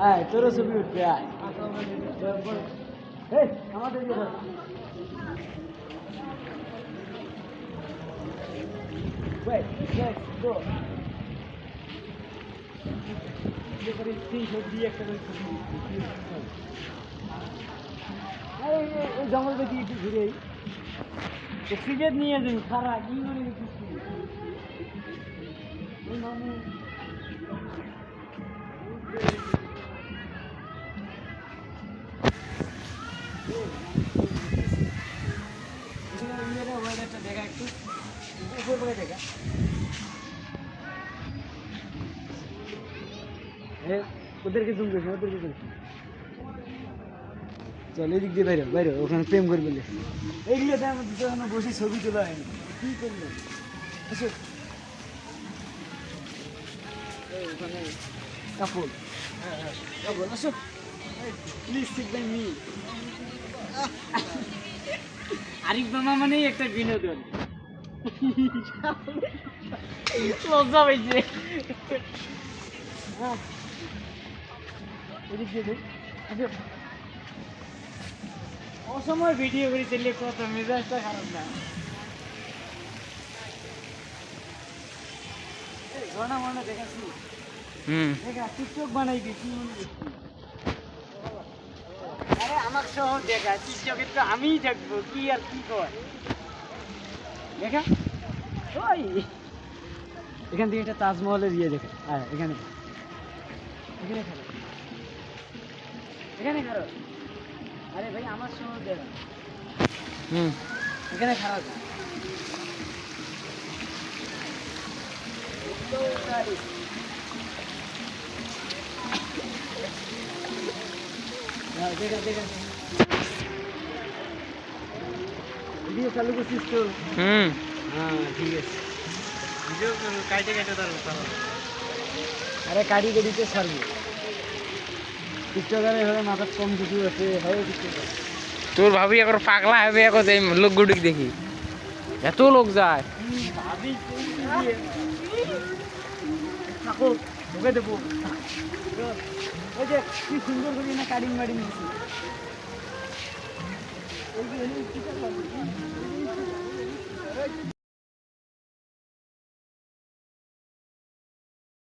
আয় তোরও ছবি উঠবে আয় আমাদের জঙ্গল দেখি একটু ঘুরে সিগারেট নিয়ে যাবি খারা কি করে দেখা একটু উপর করে দেখা ওদেরকে জুম করছি ওদেরকে জুম চল এদিক দিয়ে বাইরে বাইরে ওখানে প্রেম করবে এইগুলোতে আমার দুটো বসে ছবি তোলা হয়নি কি করলো ওখানে কাপড় কাপড় আসো প্লিজ ঠিক বাই মি আরিফ মামা মানেই একটা বিনোদন লজ্জা পাইছে অসময় ভিডিও করে চললে কত মেজাজটা খারাপ না ঘনা মনে দেখাচ্ছি দেখা টিকটক বানাই দিচ্ছি আরে আমার সহ দেখা টিকটকে তো আমিই থাকবো কি আর কি কর দেখা ওই এখান থেকে একটা তাজমহলের ইয়ে দেখা হ্যাঁ এখানে এখানে খারো এখানে খারো আরে ভাই আমার সহ দেখা এখানে খারাপ দেখা দেখা ভিডিও চালু করছিস তো হ্যাঁ ঠিক আছে ভিডিও কাটে কাটে আরে কাটি কাটিতে ছাড়বো টিকটকারে হয়ে মাথা কম কিছু আছে হয় টিকটকার তোর ভাবি এখন পাগলা হবে এখন এই লোক গুডিক দেখি এত লোক যায় ভাবি থাকো ঢুকে দেবো ওই যে কি সুন্দর করি না কাটিং মাটিং দিচ্ছি